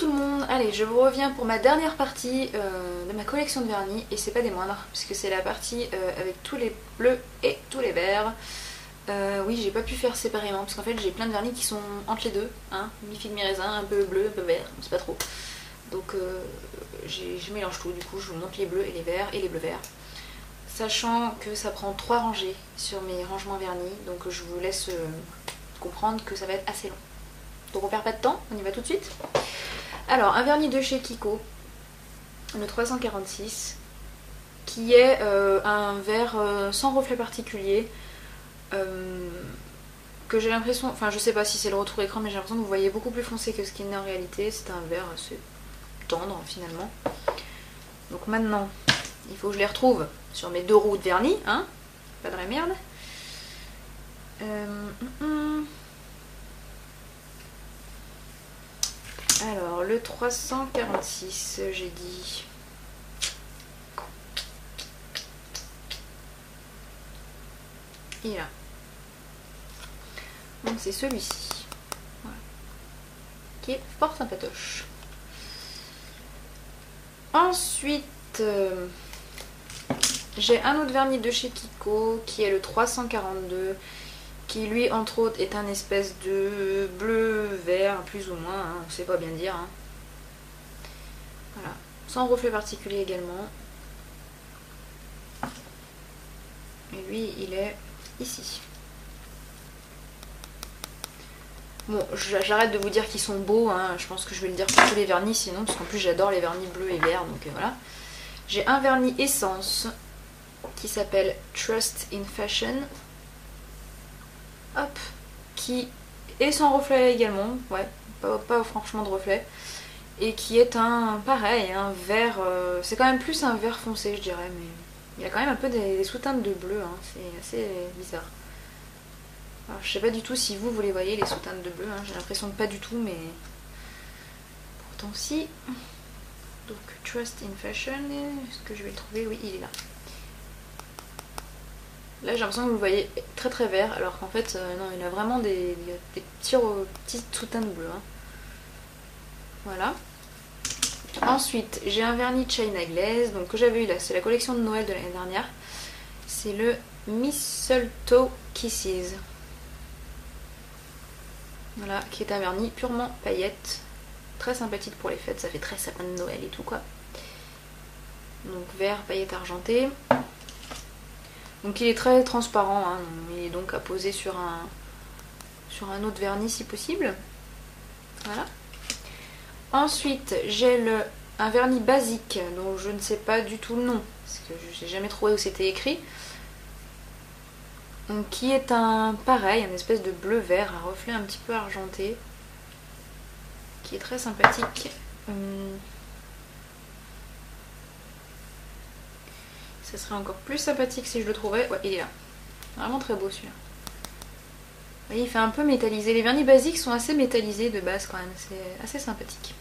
tout le monde, allez je vous reviens pour ma dernière partie de ma collection de vernis et c'est pas des moindres puisque c'est la partie avec tous les bleus et tous les verts. Oui j'ai pas pu faire séparément parce qu'en fait j'ai plein de vernis qui sont entre les deux, hein, mi-figue mi-raisin, un peu bleu, un peu vert, c'est pas trop. Donc je mélange tout, du coup je vous montre les bleus et les verts et les bleus verts. Sachant que ça prend 3 rangées sur mes rangements vernis, donc je vous laisse comprendre que ça va être assez long. Donc on perd pas de temps, on y va tout de suite. Alors un vernis de chez Kiko, le 346, qui est un vert sans reflet particulier, que j'ai l'impression, enfin je sais pas si c'est le retour écran, mais j'ai l'impression que vous voyez beaucoup plus foncé que ce qu'il n'est en réalité. C'est un vert assez tendre finalement. Donc maintenant, il faut que je les retrouve sur mes 2 roues de vernis, hein, pas de la merde. Alors le 346 j'ai dit. Il est là. Donc c'est celui-ci. Voilà. Qui est fort sympatoche. Ensuite j'ai un autre vernis de chez Kiko qui est le 342. Qui lui entre autres est un espèce de bleu vert plus ou moins, hein, on sait pas bien dire, hein. Voilà, sans reflet particulier également. Et lui il est ici. Bon j'arrête de vous dire qu'ils sont beaux, hein. Je pense que je vais le dire pour tous les vernis sinon, parce qu'en plus j'adore les vernis bleus et verts, donc voilà. J'ai un vernis essence qui s'appelle Trust in Fashion. Hop, qui est sans reflet également, ouais, pas franchement de reflet, et qui est un, pareil, un vert, c'est quand même plus un vert foncé je dirais, mais il y a quand même un peu des sous-teintes de bleu, hein, c'est assez bizarre. Alors je sais pas du tout si vous les voyez les sous-teintes de bleu, hein, j'ai l'impression de pas du tout, mais pourtant si. Donc Trust in Fashion, est-ce que je vais le trouver? Oui, il est là. Là j'ai l'impression que vous le voyez très très vert, alors qu'en fait non, il a vraiment des petits sous-teintes bleues, hein. Voilà. Ensuite j'ai un vernis China Glaze, donc que j'avais eu là, c'est la collection de Noël de l'année dernière. C'est le Mistletoe Kisses. Voilà, qui est un vernis purement paillettes. Très sympathique pour les fêtes, ça fait très sapin de Noël et tout quoi. Donc vert, paillettes argentées. Donc il est très transparent, hein, il est donc à poser sur un autre vernis si possible. Voilà. Ensuite j'ai un vernis basique dont je ne sais pas du tout le nom, parce que je n'ai jamais trouvé où c'était écrit. Donc, qui est un pareil, un espèce de bleu vert à reflet un petit peu argenté, qui est très sympathique. Ça serait encore plus sympathique si je le trouvais. Ouais, il est là. Vraiment très beau celui-là. Vous voyez, il fait un peu métallisé. Les vernis basiques sont assez métallisés de base quand même. C'est assez sympathique.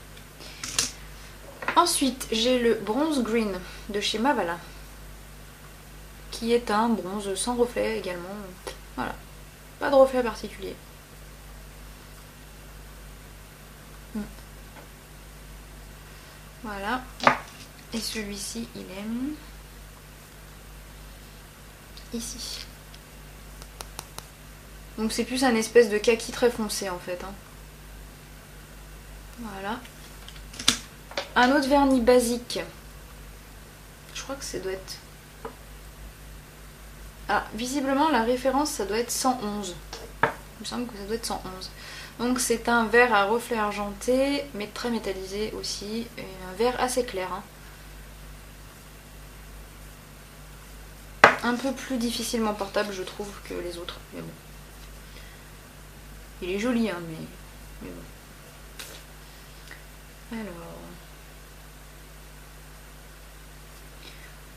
Ensuite, j'ai le Bronze Green de chez Mavala. Qui est un bronze sans reflet également. Voilà. Pas de reflet particulier. Voilà. Et celui-ci, il est ici. Donc c'est plus un espèce de kaki très foncé en fait, hein. Voilà. Un autre vernis basique. Je crois que ça doit être... Ah, visiblement la référence ça doit être 111. Il me semble que ça doit être 111. Donc c'est un vert à reflet argenté, mais très métallisé aussi. Et un vert assez clair, hein. Un peu plus difficilement portable je trouve que les autres, mais bon. Il est joli, hein, mais bon. Alors...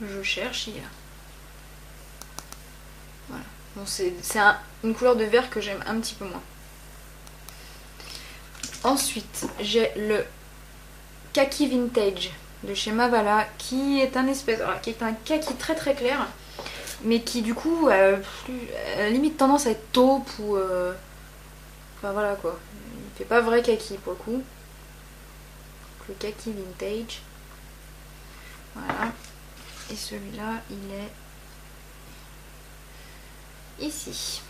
je cherche, il y a... Voilà. Bon, c'est une couleur de vert que j'aime un petit peu moins. Ensuite, j'ai le Kaki Vintage de chez Mavala, qui est un espèce... Alors, qui est un kaki très très clair, mais qui du coup a limite tendance à être taupe ou... Enfin voilà quoi. Il fait pas vrai kaki pour le coup. le kaki vintage. Voilà. Et celui-là, il est ici.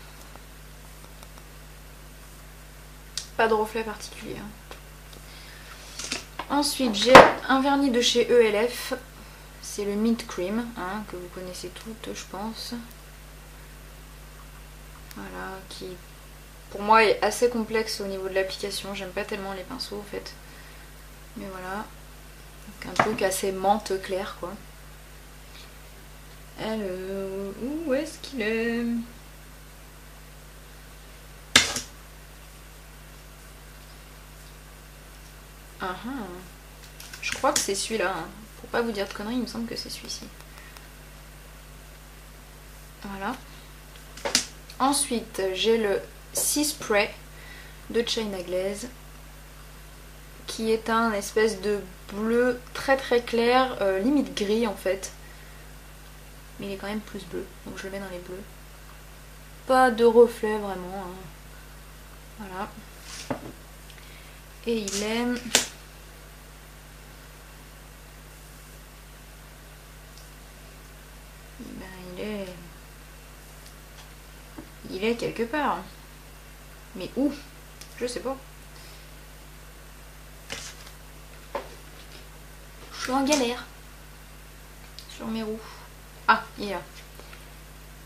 Pas de reflet particulier. Ensuite, j'ai un vernis de chez ELF. C'est le Mint Cream, hein, que vous connaissez toutes, je pense. Voilà, qui pour moi est assez complexe au niveau de l'application. J'aime pas tellement les pinceaux en fait. Mais voilà. Donc un truc assez menthe clair quoi. Alors, où est-ce qu'il est? Ah ah. Je crois que c'est celui-là. Hein. Pour pas vous dire de conneries, il me semble que c'est celui-ci. Voilà. Ensuite, j'ai le Sea Spray de China Glaze, qui est un espèce de bleu très très clair, limite gris en fait. Mais il est quand même plus bleu, donc je le mets dans les bleus. Pas de reflet vraiment. Hein. Voilà. Et il est... Ben, il est quelque part. Mais où? Je sais pas. Je suis en galère. Sur mes roues. Ah, il est là.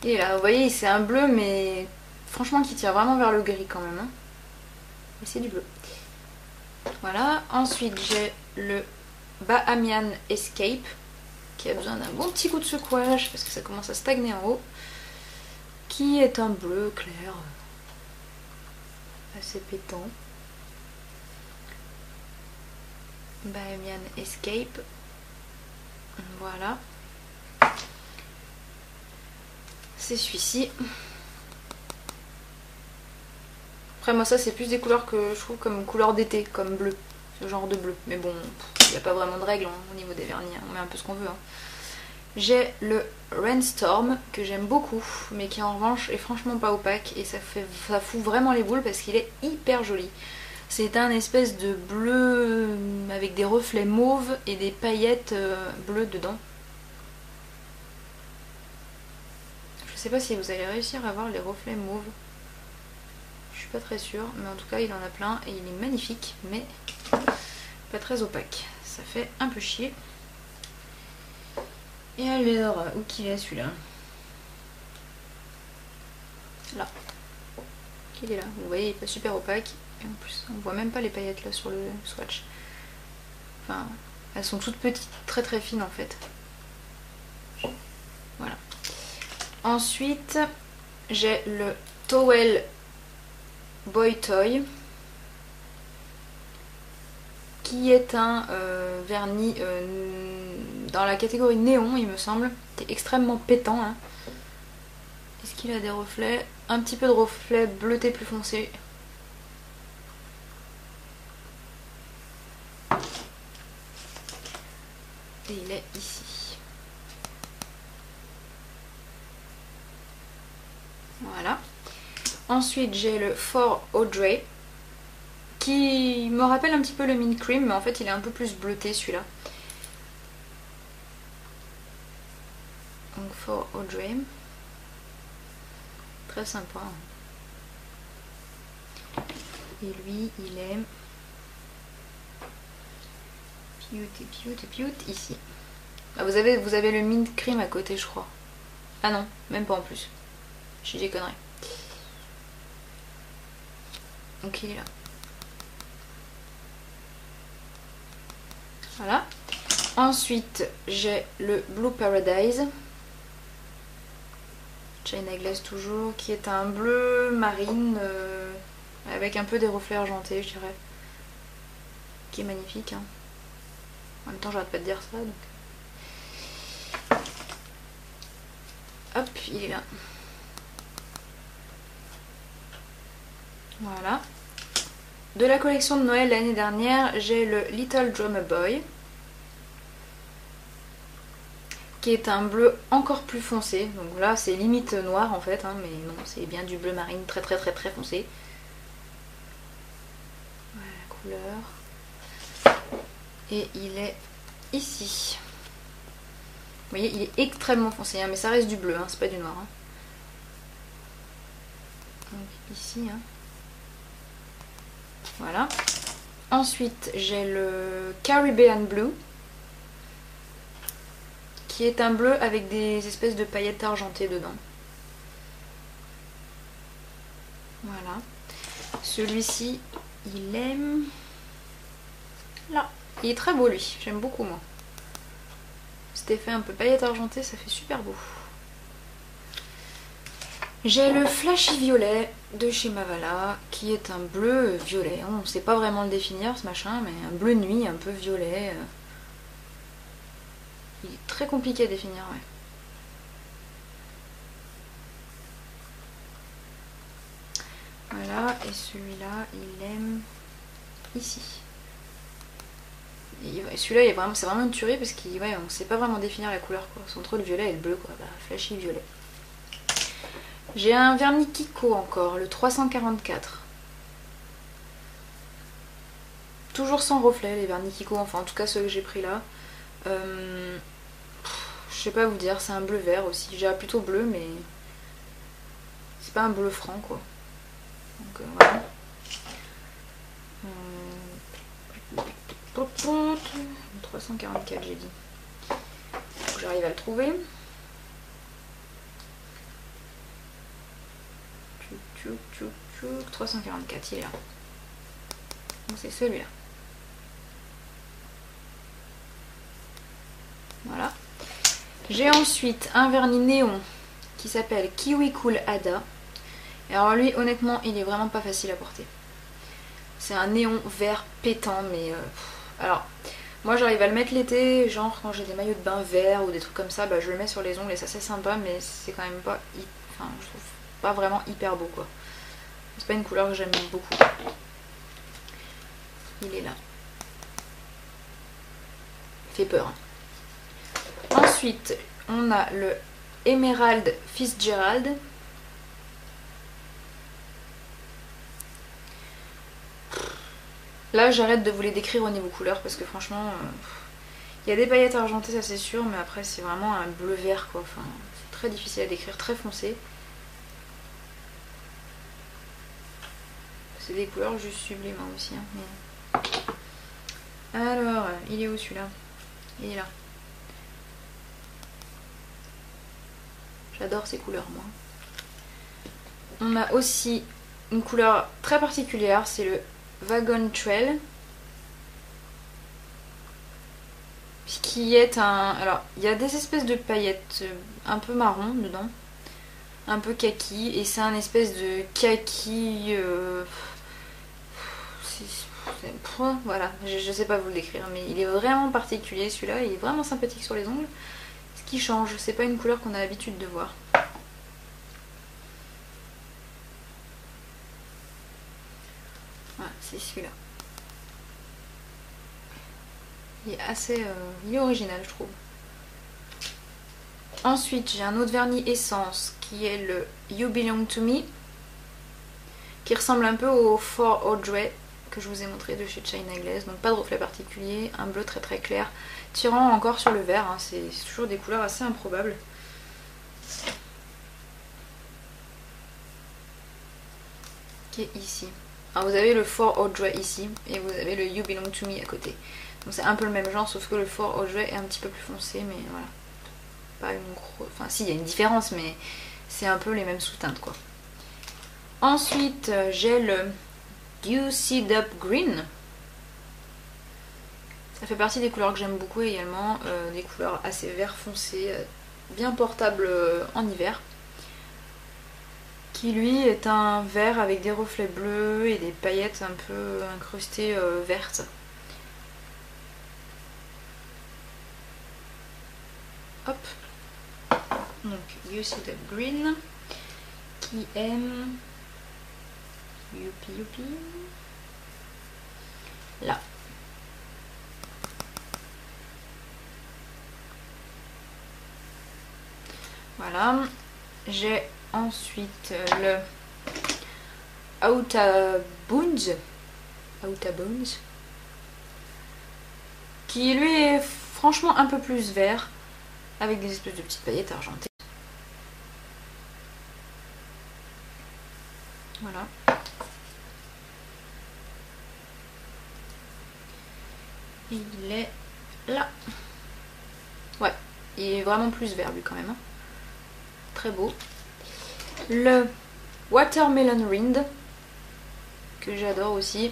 Il est là. Vous voyez, c'est un bleu, mais franchement qui tire vraiment vers le gris quand même. Hein. Mais c'est du bleu. Voilà. Ensuite, j'ai le Bahamian Escape, qui a besoin d'un bon petit coup de secouage parce que ça commence à stagner en haut. Qui est un bleu clair. Assez pétant. Bahamian Escape. Voilà. C'est celui-ci. Après moi ça c'est plus des couleurs que je trouve comme couleur d'été, comme bleu. Ce genre de bleu. Mais bon, il n'y a pas vraiment de règles hein, au niveau des vernis. Hein. On met un peu ce qu'on veut. Hein. J'ai le Rainstorm que j'aime beaucoup, mais qui en revanche est franchement pas opaque et ça fout vraiment les boules parce qu'il est hyper joli. C'est un espèce de bleu avec des reflets mauves et des paillettes bleues dedans. Je sais pas si vous allez réussir à voir les reflets mauves. Je suis pas très sûre, mais en tout cas il en a plein et il est magnifique, mais pas très opaque. Ça fait un peu chier. Et alors, où qu'il est celui-là? Là. Il est là. Vous voyez, il est pas super opaque. Et en plus, on voit même pas les paillettes là sur le swatch. Enfin, elles sont toutes petites, très très fines en fait. Voilà. Ensuite, j'ai le Towel Boy Toy, qui est un vernis dans la catégorie néon il me semble, qui est extrêmement pétant. Hein. Est-ce qu'il a des reflets? Un petit peu de reflets bleutés plus foncés. Et il est ici. Voilà. Ensuite j'ai le For Audrey, qui me rappelle un petit peu le Mint Cream, mais en fait il est un peu plus bleuté celui-là. Donc For Audrey. Très sympa. Et lui il est Pioute ici. Ah, vous avez le Mint Cream à côté je crois. Ah non, même pas en plus. Je dis des conneries. Donc il est là. Voilà. Ensuite, j'ai le Blue Paradise. China Glaze toujours, qui est un bleu marine avec un peu des reflets argentés, je dirais. Qui est magnifique. Hein. En même temps, j'arrête pas de dire ça. Donc... Hop, il est là. Voilà. De la collection de Noël l'année dernière, j'ai le Little Drummer Boy, qui est un bleu encore plus foncé. Donc là, c'est limite noir en fait, hein, mais non, c'est bien du bleu marine très très très très foncé. Voilà la couleur. Et il est ici. Vous voyez, il est extrêmement foncé, hein, mais ça reste du bleu, hein, c'est pas du noir. Hein. Donc ici, hein. Voilà. Ensuite, j'ai le Caribbean Blue, qui est un bleu avec des espèces de paillettes argentées dedans. Voilà. Celui-ci, il est là. Il est très beau lui, j'aime beaucoup moi. Cet effet un peu paillettes argentées, ça fait super beau. J'ai le Flashy Violet de chez Mavala, qui est un bleu violet. On ne sait pas vraiment le définir ce machin, mais un bleu nuit un peu violet. Il est très compliqué à définir, ouais. Voilà, et celui-là, il est ici. Celui-là, c'est vraiment une tuerie parce qu'on ne sait pas vraiment définir la couleur, quoi. C'est entre le violet et le bleu, quoi. Bah, Flashy Violet. J'ai un vernis Kiko encore, le 344. Toujours sans reflet les vernis Kiko, enfin en tout cas ceux que j'ai pris là. Je sais pas vous dire, c'est un bleu vert aussi. J'ai plutôt bleu mais c'est pas un bleu franc quoi. Donc voilà. 344 j'ai dit. Faut que j'arrive à le trouver. 344, il est là. Donc c'est celui-là. Voilà. J'ai ensuite un vernis néon qui s'appelle Kiwi Cool Ada. Et alors lui, honnêtement, il est vraiment pas facile à porter. C'est un néon vert pétant, mais... alors, moi j'arrive à le mettre l'été, genre quand j'ai des maillots de bain verts ou des trucs comme ça, bah, je le mets sur les ongles et ça c'est sympa, mais c'est quand même pas... Enfin, je trouve pas vraiment hyper beau quoi. C'est pas une couleur que j'aime beaucoup. Il est là. Il fait peur. Ensuite, on a le Emerald Fitzgerald. Là, j'arrête de vous les décrire au niveau couleur parce que franchement, il y a des paillettes argentées, ça c'est sûr, mais après c'est vraiment un bleu vert quoi. Enfin, c'est très difficile à décrire, très foncé. C'est des couleurs juste sublimes hein, aussi. Hein, mais... Alors, il est où celui-là? Il est là. J'adore ces couleurs moi. On a aussi une couleur très particulière, c'est le Wagon Trail. Qui est un... Alors, il y a des espèces de paillettes un peu marron dedans. Un peu kaki. Et c'est un espèce de kaki... Voilà, je sais pas vous le décrire, mais il est vraiment particulier celui-là, il est vraiment sympathique sur les ongles. Ce qui change, c'est pas une couleur qu'on a l'habitude de voir. Voilà, c'est celui-là. Il est assez... il est original je trouve. Ensuite j'ai un autre vernis essence qui est le You Belong To Me, qui ressemble un peu au For Audrey que je vous ai montré de chez China Glaze, donc pas de reflet particulier, un bleu très très clair, tirant encore sur le vert, hein, c'est toujours des couleurs assez improbables. Qui est ici. Alors vous avez le For Audrey ici, et vous avez le You Belong To Me à côté. Donc c'est un peu le même genre, sauf que le For Audrey est un petit peu plus foncé, mais voilà. Pas une grosse... Enfin si, il y a une différence, mais c'est un peu les mêmes sous-teintes quoi. Ensuite, j'ai le Juicy Up Green. Ça fait partie des couleurs que j'aime beaucoup également, des couleurs assez vert foncé, bien portables en hiver. Qui lui est un vert avec des reflets bleus et des paillettes un peu incrustées vertes. Hop. Donc Juicy Up Green qui aime... Youpi youpi. Là. Voilà. J'ai ensuite le Outa Bones. Outa Bones. qui lui est franchement un peu plus vert, avec des espèces de petites paillettes argentées. Voilà. Il est là. Ouais, il est vraiment plus vert lui quand même. Hein. Très beau. Le Watermelon Rind, que j'adore aussi,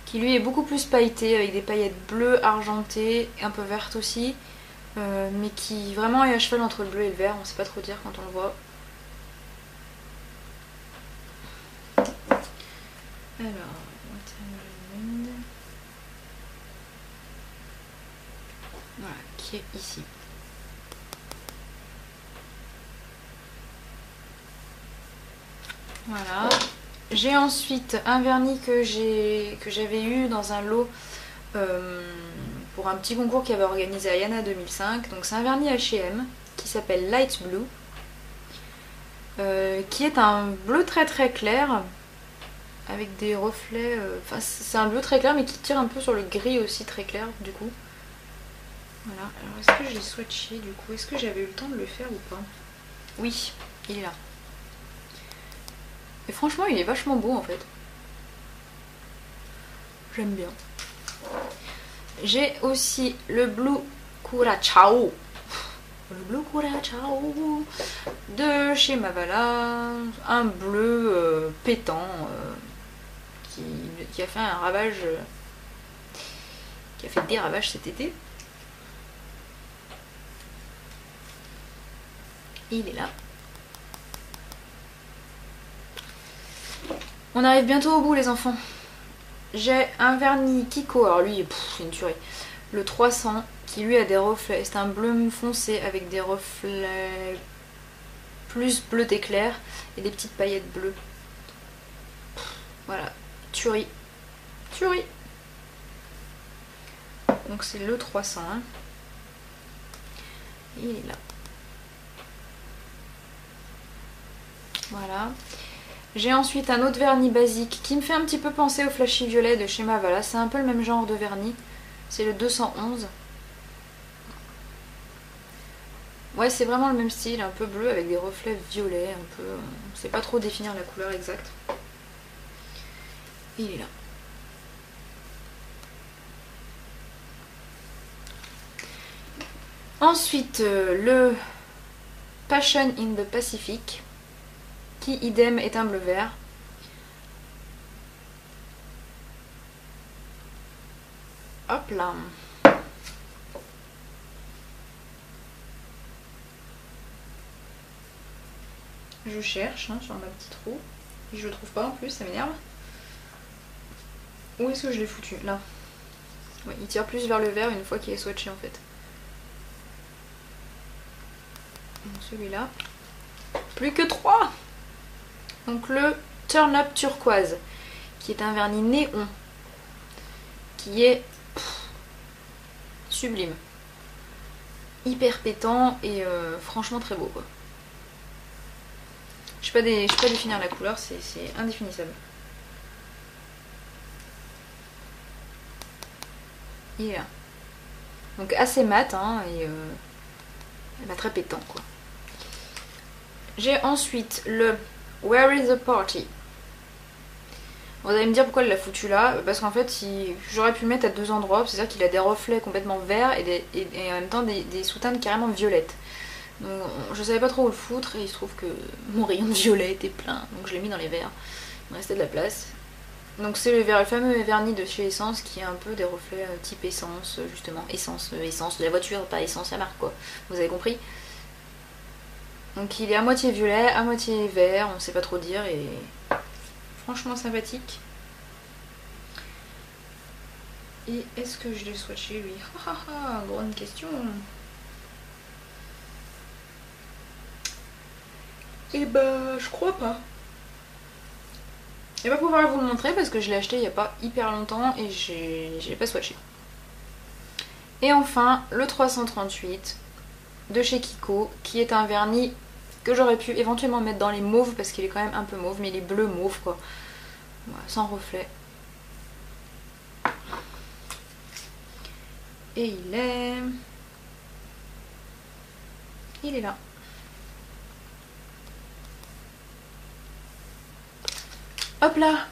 qui lui est beaucoup plus pailleté avec des paillettes bleues, argentées, un peu vertes aussi, mais qui vraiment est à cheval entre le bleu et le vert, on sait pas trop dire quand on le voit. Alors, Watermelon Rind. Voilà, qui est ici. Voilà. J'ai ensuite un vernis que j'avais eu dans un lot pour un petit concours qui avait organisé à Yana 2005. Donc c'est un vernis H&M qui s'appelle Light Blue, qui est un bleu très très clair avec des reflets. Enfin c'est un bleu très clair mais qui tire un peu sur le gris aussi très clair du coup. Voilà. Alors est-ce que j'ai swatché du coup? Est-ce que j'avais eu le temps de le faire ou pas? Oui, il est là. Et franchement il est vachement beau en fait. J'aime bien. J'ai aussi le Blue Curacao. Le Blue Curacao de chez Mavala. Un bleu pétant qui a fait un ravage. Qui a fait des ravages cet été. Il est là. On arrive bientôt au bout les enfants. J'ai un vernis Kiko, alors lui c'est une tuerie. Le 300 qui lui a des reflets, c'est un bleu foncé avec des reflets plus bleu d'éclair et des petites paillettes bleues. Voilà, tuerie. Tuerie. Donc c'est le 300. Hein. Il est là. Voilà. J'ai ensuite un autre vernis basique qui me fait un petit peu penser au flashy violet de chez Mavala. C'est un peu le même genre de vernis. C'est le 211. Ouais, c'est vraiment le même style, un peu bleu avec des reflets violets. Un peu, on ne sait pas trop définir la couleur exacte. Il est là. Ensuite, le Passion in the Pacific, qui idem est un bleu vert. Hop là. Je cherche hein, sur ma petite roue. Et je le trouve pas en plus, ça m'énerve. Où est-ce que je l'ai foutu? Là. Ouais, il tire plus vers le vert une fois qu'il est swatché en fait. Celui-là. Plus que 3. Donc le Turn Up Turquoise, qui est un vernis néon, qui est sublime. Hyper pétant et franchement très beau quoi. Je sais pas définir la couleur, c'est indéfinissable. Il est là. Donc assez mat hein, et très pétant quoi. J'ai ensuite le Where is the Party. Vous allez me dire pourquoi elle l'a foutu là. Parce qu'en fait j'aurais pu le mettre à deux endroits. C'est-à-dire qu'il a des reflets complètement verts et en même temps des sous-teintes carrément violettes. Donc je savais pas trop où le foutre et il se trouve que mon rayon de violet était plein. Donc je l'ai mis dans les verts. Il me restait de la place. Donc c'est le fameux vernis de chez Essence qui a un peu des reflets type essence, justement. Essence de la voiture, pas essence la marque quoi. Vous avez compris? Donc il est à moitié violet, à moitié vert, on sait pas trop dire et franchement sympathique. Et est-ce que je l'ai swatché lui? Grande question. Et bah je crois pas. Je vais pas pouvoir vous le montrer parce que je l'ai acheté il y a pas hyper longtemps et j'ai pas swatché. Et enfin le 338 de chez Kiko qui est un vernis que j'aurais pu éventuellement mettre dans les mauves parce qu'il est quand même un peu mauve, mais il est bleu mauve quoi. Voilà, sans reflet. Et il est là. Hop là.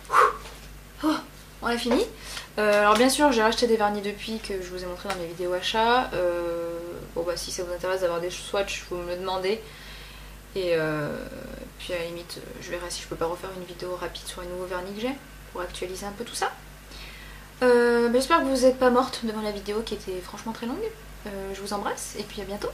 Oh, on a fini. Alors bien sûr j'ai racheté des vernis depuis que je vous ai montré dans mes vidéos achats. Bon bah si ça vous intéresse d'avoir des swatchs vous me le demandez. Et puis à la limite je verrai si je peux pas refaire une vidéo rapide sur les nouveaux vernis que j'ai pour actualiser un peu tout ça. J'espère que vous n'êtes pas morte devant la vidéo qui était franchement très longue. Je vous embrasse et puis à bientôt.